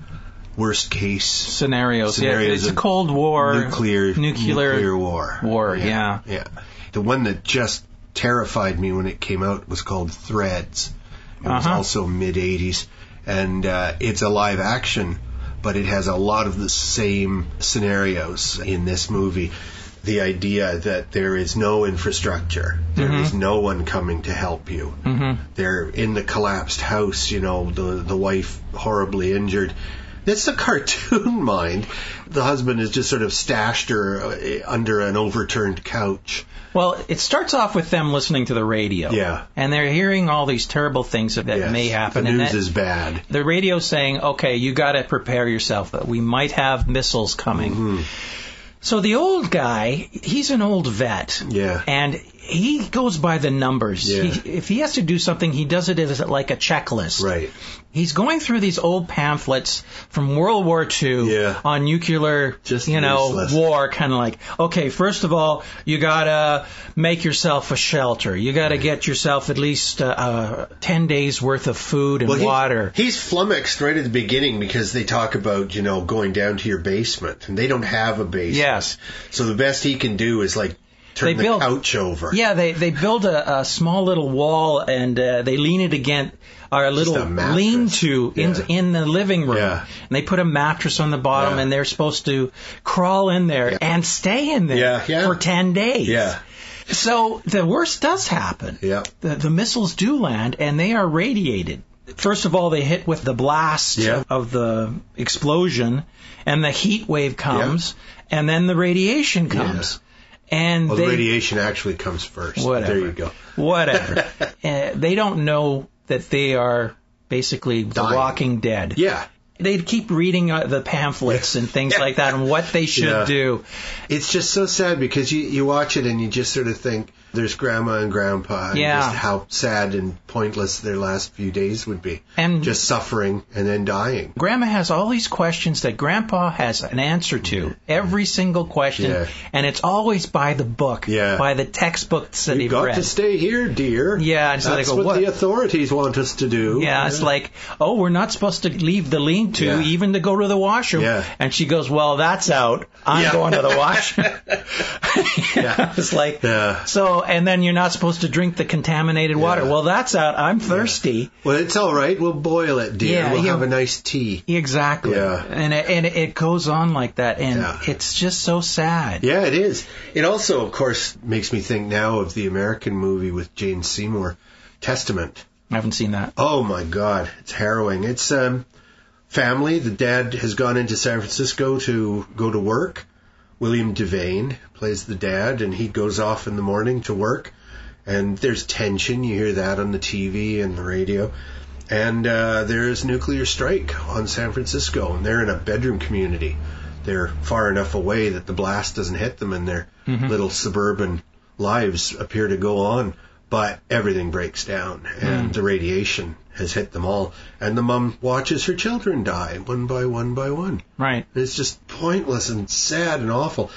worst case scenarios. Yeah, it's a Cold War, nuclear war. Yeah. The one that just terrified me when it came out was called Threads. It was also mid-80s, and it's a live action, but it has a lot of the same scenarios in this movie. The idea that there is no infrastructure, there is no one coming to help you. They're in the collapsed house, the wife horribly injured. It's a cartoon mind. The husband has just sort of stashed her under an overturned couch. Well, it starts off with them listening to the radio. Yeah. And they're hearing all these terrible things that may happen. The news is bad. The radio's saying, okay, you got to prepare yourself. We might have missiles coming. So the old guy, he's an old vet. Yeah. And he goes by the numbers. Yeah. If he has to do something, he does it as like a checklist. Right. He's going through these old pamphlets from World War II on nuclear, war, kind of like, okay, first of all, you gotta make yourself a shelter. You gotta get yourself at least 10 days worth of food and water. He's flummoxed right at the beginning because they talk about, going down to your basement, and they don't have a basement. Yes. So the best he can do is like turn the couch over. Yeah, they build a small little wall, and they lean it against our little lean-to in the living room. Yeah. And they put a mattress on the bottom, and they're supposed to crawl in there and stay in there for 10 days. Yeah. So the worst does happen. Yeah. The missiles do land, and they are radiated. First of all, they hit with the blast of the explosion, and the heat wave comes, and then the radiation comes. Yeah. And the radiation actually comes first. Whatever. There you go. Whatever. They don't know that they are basically the Walking Dead. Yeah. They keep reading the pamphlets and things like that and what they should do. It's just so sad because you watch it and you just sort of think there's Grandma and Grandpa and just how sad and pointless their last few days would be. And just suffering and then dying. Grandma has all these questions that Grandpa has an answer to. Every single question. Yeah. And it's always by the book. Yeah. By the textbooks that he read. You've got to stay here, dear. Yeah. And so that's what the authorities want us to do. Yeah. It's like, we're not supposed to leave the lean-to even to go to the washroom. Yeah. And she goes, well, that's out. I'm going to the washroom. It's like, so, and then you're not supposed to drink the contaminated water. Well, that's out. I'm thirsty. Well, it's all right. We'll boil it, dear. We'll have a nice tea. Exactly. Yeah. And it goes on like that, and it's just so sad. Yeah, it is. It also, of course, makes me think now of the American movie with Jane Seymour, Testament. I haven't seen that. Oh, my God. It's harrowing. It's family. The dad has gone into San Francisco to go to work. William Devane plays the dad, and he goes off in the morning to work. And there's tension. You hear that on the TV and the radio. And there's nuclear strike on San Francisco, and they're in a bedroom community. They're far enough away that the blast doesn't hit them, and their little suburban lives appear to go on. But everything breaks down, and the radiation has hit them all. And the mom watches her children die, one by one by one. Right. It's just pointless and sad and awful.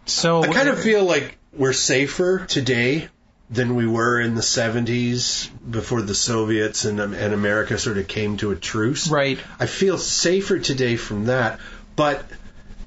So I kind of feel like we're safer today than we were in the 70s before the Soviets and America sort of came to a truce. Right. I feel safer today from that, but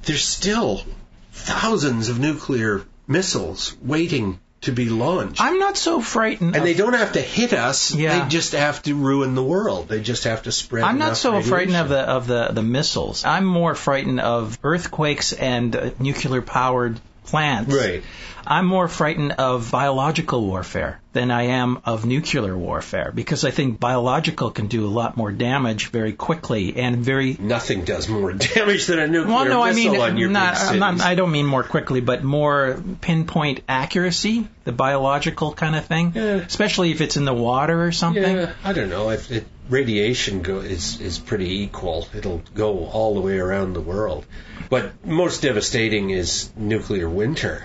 there's still thousands of nuclear missiles waiting to be launched. I'm not so frightened. And they don't have to hit us. Yeah. They just have to ruin the world. They just have to spread. I'm not so frightened of the missiles. I'm more frightened of earthquakes and nuclear powered plants. Right. I'm more frightened of biological warfare than I am of nuclear warfare, because I think biological can do a lot more damage very quickly and very... Nothing does more damage than a nuclear missile on your big cities. I don't mean more quickly, but more pinpoint accuracy, the biological kind of thing, especially if it's in the water or something. Yeah, I don't know. Radiation is pretty equal. It'll go all the way around the world. But most devastating is nuclear winter.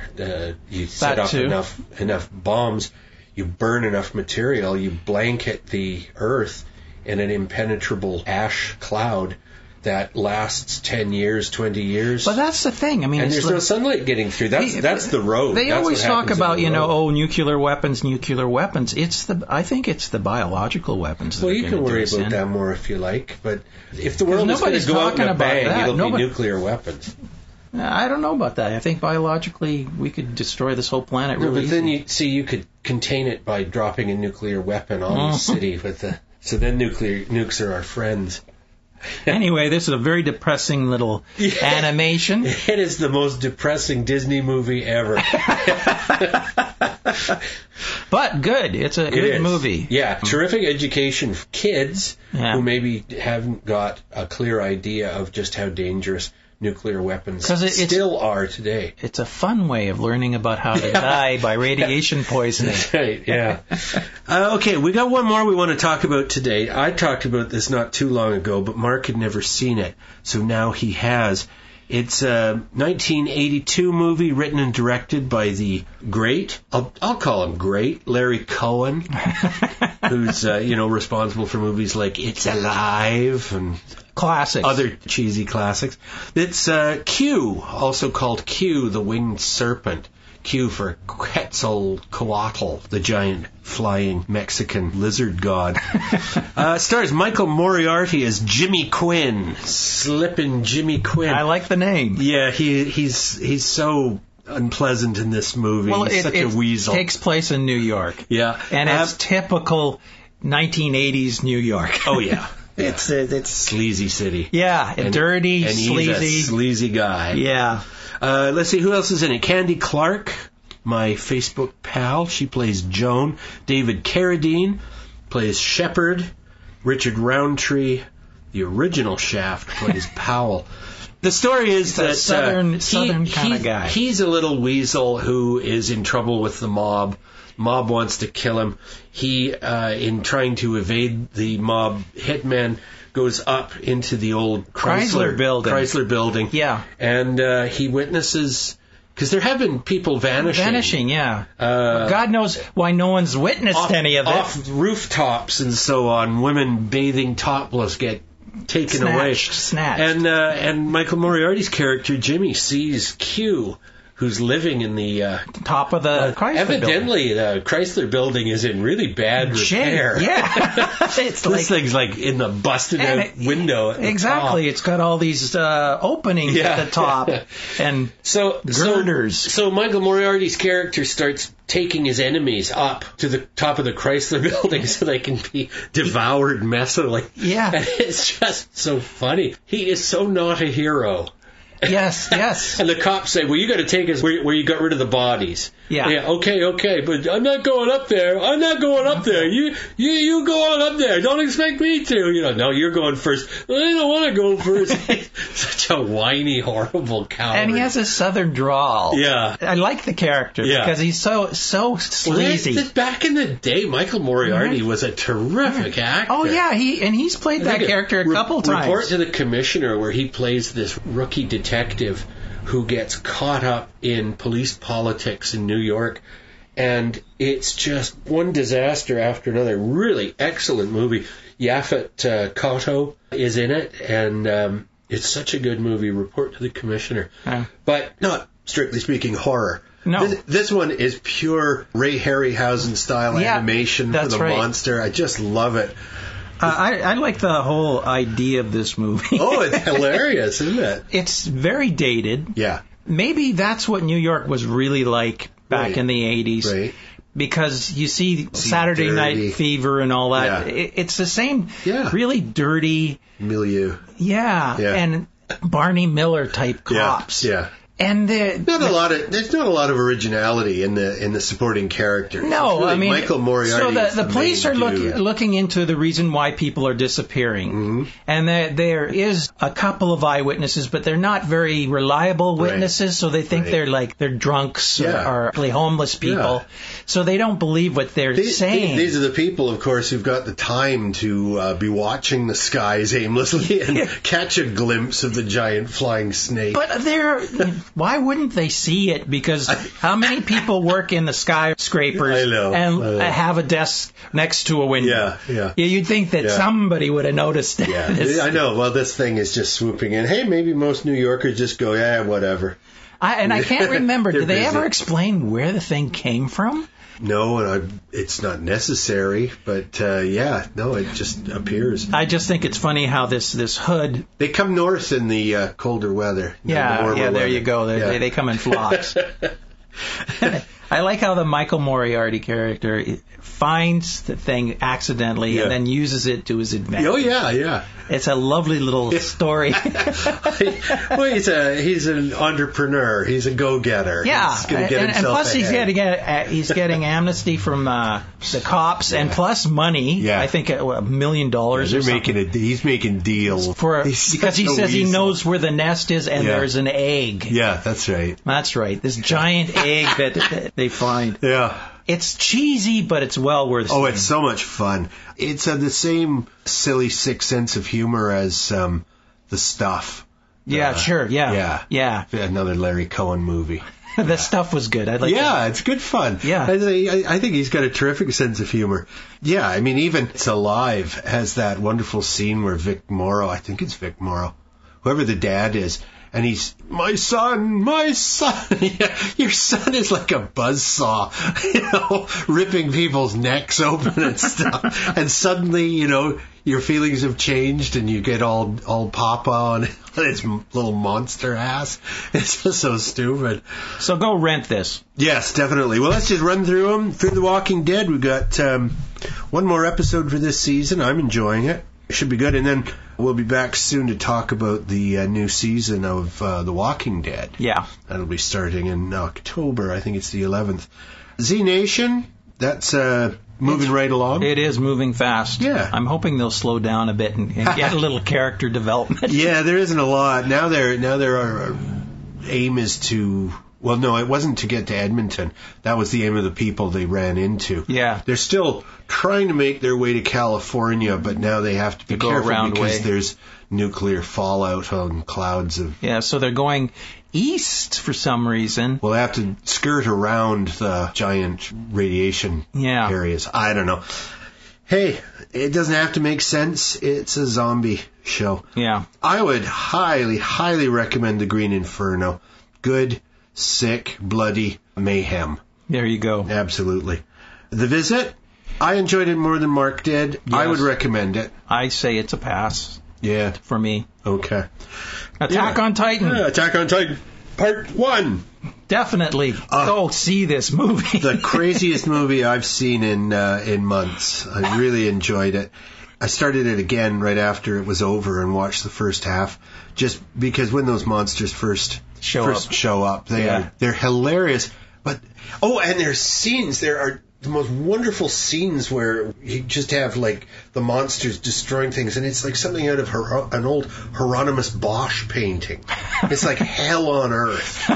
You set up enough bombs, you burn enough material, you blanket the Earth in an impenetrable ash cloud that lasts 10 years, 20 years. But that's the thing. I mean, and there's no sunlight getting through. That's the road. They always talk about, nuclear weapons. I think it's the biological weapons. Well, you can worry about that more if you like. But if the world is going to go out in a bang, it'll be nuclear weapons. I don't know about that. I think biologically we could destroy this whole planet really easy. Then you could contain it by dropping a nuclear weapon on the city so then nukes are our friends. Anyway, this is a very depressing little animation. It is the most depressing Disney movie ever. But good. It's a good movie. Yeah, terrific education for kids who maybe haven't got a clear idea of just how dangerous nuclear weapons still are today. It's a fun way of learning about how to die by radiation poisoning. That's right, yeah. Okay, we got one more we want to talk about today. I talked about this not too long ago, but Mark had never seen it, so now he has. It's a 1982 movie written and directed by the great, I'll call him great, Larry Cohen, who's, responsible for movies like It's Alive and classics, other cheesy classics. It's Q, also called Q, the Winged Serpent. Q for Quetzalcoatl, the giant flying Mexican lizard god. Stars Michael Moriarty as Jimmy Quinn, slippin' Jimmy Quinn. I like the name. Yeah, he's so unpleasant in this movie. Well, he's such a weasel. It takes place in New York. Yeah, and it's typical 1980s New York. Oh yeah. It's sleazy city. Yeah, dirty, and sleazy. He's a sleazy guy. Yeah. Let's see, who else is in it? Candy Clark, my Facebook pal. She plays Joan. David Carradine plays Shepard. Richard Roundtree, the original Shaft, plays Powell. The story is that southern kind of guy. He's a little weasel who is in trouble with the mob. Mob wants to kill him. He, in trying to evade the mob hitman, goes up into the old Chrysler building. Yeah. And he witnesses, because there have been people vanishing. Yeah. God knows why no one's witnessed any of it. Off rooftops and so on. Women bathing topless get taken away. Snatched. And Michael Moriarty's character, Jimmy, sees Q, who's living in the top of the Chrysler evidently, building. The Chrysler building is in really bad repair. Yeah. This thing's like in the busted out window. Exactly. Top. It's got all these openings at the top and girders. So Michael Moriarty's character starts taking his enemies up to the top of the Chrysler building so they can be devoured messily. Yeah. And it's just so funny. He is so not a hero. Yes. And the cops say, well, you got to take us where you got rid of the bodies. Yeah. Okay, but I'm not going up there. You go on up there. Don't expect me to. No, you're going first. I don't want to go first. Such a whiny, horrible coward. And he has a southern drawl. Yeah. I like the character because he's so sleazy. Well, back in the day, Michael Moriarty was a terrific actor. Oh, yeah. He's played that character a couple times. Report to the Commissioner, where he plays this rookie detective who gets caught up in police politics in New York, and it's just one disaster after another. Really excellent movie. Yaphet Kotto is in it, and it's such a good movie. Report to the Commissioner. But not, strictly speaking, horror. No. This one is pure Ray Harryhausen style animation for the monster. I just love it. I like the whole idea of this movie. Oh, it's hilarious, isn't it? It's very dated. Yeah. Maybe that's what New York was really like back in the 80s. Right. Because you see Saturday Night Fever and all that. Yeah. It's the same really dirty milieu. Yeah. And Barney Miller type cops. Yeah. And there's not a lot of originality in the supporting characters. No, really I mean, Michael Moriarty. So the police are looking into the reason why people are disappearing, and there is a couple of eyewitnesses, but they're not very reliable witnesses. So they think they're drunks or homeless people. So they don't believe what they're saying. These are the people, of course, who've got the time to be watching the skies aimlessly and catch a glimpse of the giant flying snake. But why wouldn't they see it? Because how many people work in the skyscrapers and have a desk next to a window? Yeah. You'd think that somebody would have noticed it. Yeah, I know. Well, this thing is just swooping in. Hey, maybe most New Yorkers just go, whatever. I can't remember. Did they ever explain where the thing came from? No, and it's not necessary, but it just appears. I just think it's funny how this hood... They come north in the colder weather. There you go. They come in flocks. I like how the Michael Moriarty character finds the thing accidentally and then uses it to his advantage. Oh, yeah. It's a lovely little story. Well, he's an entrepreneur. He's a go-getter. Yeah, he's gonna get and plus ahead. he's getting amnesty from the cops and plus money. Yeah. I think $1 million. He's making deals because he says he knows where the nest is and there's an egg. Yeah, that's right. That's right. This giant egg that they find. Yeah. It's cheesy, but it's well worth seeing. Oh, it's so much fun. It's the same silly, sick sense of humor as The Stuff. Yeah, sure. Yeah. Another Larry Cohen movie. The stuff was good. It's good fun. Yeah. I think he's got a terrific sense of humor. Yeah, I mean, even It's Alive has that wonderful scene where Vic Morrow, I think it's Vic Morrow, whoever the dad is, and he's, my son. Yeah, your son is like a buzzsaw, ripping people's necks open and stuff. And suddenly, your feelings have changed and you get all papa on his little monster ass. It's just so stupid. So go rent this. Yes, definitely. Well, let's just run through them. Fear the Walking Dead, we've got one more episode for this season. I'm enjoying it. It should be good. And then we'll be back soon to talk about the new season of The Walking Dead. Yeah. That'll be starting in October. I think it's the 11th. Z Nation, that's moving right along. It is moving fast. Yeah. I'm hoping they'll slow down a bit and get a little character development. Yeah, there isn't a lot. Now their aim is to... Well, no, it wasn't to get to Edmonton. That was the aim of the people they ran into. Yeah. They're still trying to make their way to California, but now they have to be careful because there's nuclear fallout on clouds of... Yeah, so they're going east for some reason. Well, they have to skirt around the giant radiation areas. I don't know. Hey, it doesn't have to make sense. It's a zombie show. Yeah. I would highly, highly recommend the Green Inferno. Good, sick, bloody mayhem. There you go. Absolutely. The Visit, I enjoyed it more than Mark did. Yes. I would recommend it. I'd say it's a pass. Yeah. For me. Okay. Attack on Titan. Yeah, Attack on Titan. Part 1. Definitely go see this movie. The craziest movie I've seen in months. I really enjoyed it. I started it again right after it was over and watched the first half, just because when those monsters first show up, they're hilarious. But and there's scenes. There are the most wonderful scenes where you just have like the monsters destroying things, and it's like something out of an old Hieronymus Bosch painting. It's like hell on earth,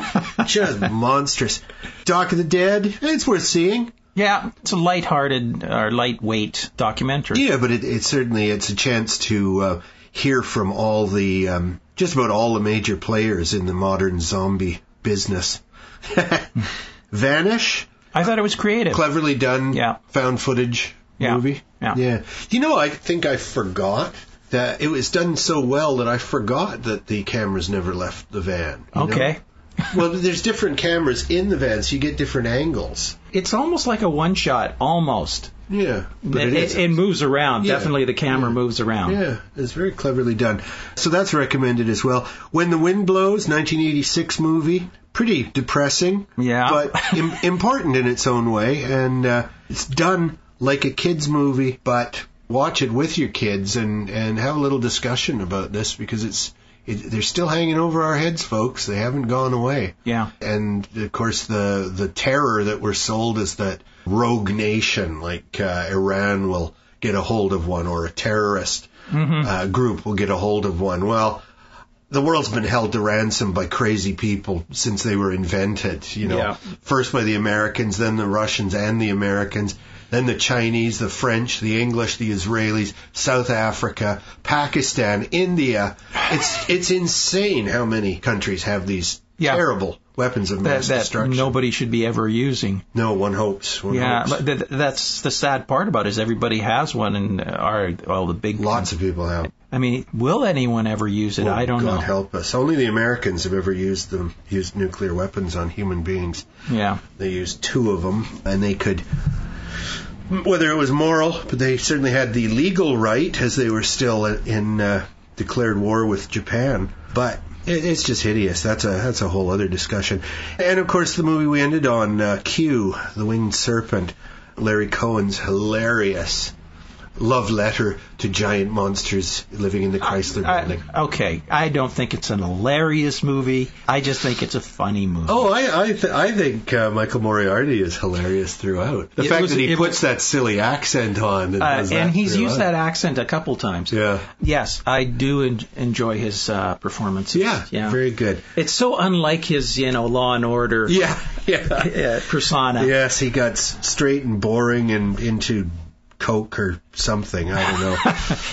just monstrous. Doc of the Dead, it's worth seeing. Yeah, it's a lighthearted or lightweight documentary. Yeah, but it's a chance to hear from all the just about all the major players in the modern zombie business. VANish. I thought it was creative. Cleverly done. Yeah. Found footage movie. Yeah. I think I forgot that it was done so well that I forgot that the cameras never left the van. Okay. Well, there's different cameras in the van, so you get different angles. It's almost like a one-shot, almost. Yeah. But it moves around. Yeah. Definitely the camera moves around. Yeah, it's very cleverly done. So that's recommended as well. When the Wind Blows, 1986 movie. Pretty depressing, but important in its own way. And it's done like a kid's movie, but watch it with your kids and have a little discussion about this because they're still hanging over our heads, folks. They haven't gone away. Yeah. And, of course, the terror that we're sold is that rogue nation like Iran will get a hold of one or a terrorist group will get a hold of one. Well, the world's been held to ransom by crazy people since they were invented, First by the Americans, then the Russians and the Americans, then the Chinese, the French, the English, the Israelis, South Africa, Pakistan, India. It's insane how many countries have these terrible weapons of mass destruction. That nobody should be ever using. No, one hopes. But that's the sad part about it is everybody has one, and all the big... Lots of people have. I mean, will anyone ever use it? I don't know. God help us. Only the Americans have ever used nuclear weapons on human beings. Yeah. They used 2 of them, and they could... Whether it was moral, but they certainly had the legal right, as they were still in declared war with Japan. But it's just hideous. That's a whole other discussion. And, of course, the movie we ended on, Q, The Winged Serpent, Larry Cohen's hilarious love letter to giant monsters living in the Chrysler Building. Okay, I don't think it's an hilarious movie. I just think it's a funny movie. Oh, I think Michael Moriarty is hilarious throughout. The fact that he puts that silly accent on. And he's used that accent a couple times. Yeah. Yes, I do enjoy his performances. Yeah, very good. It's so unlike his, Law and Order persona. Yes, he got straight and boring and into Coke or something. I don't know.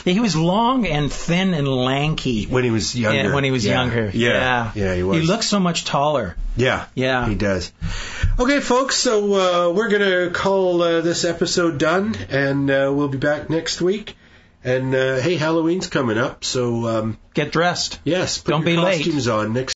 He was long and thin and lanky. When he was younger. Yeah, when he was younger. Yeah, he was. He looks so much taller. Yeah, he does. Okay, folks, so we're going to call this episode done, and we'll be back next week. And, hey, Halloween's coming up, so... get dressed. Yes, put Don't your be late. costumes on next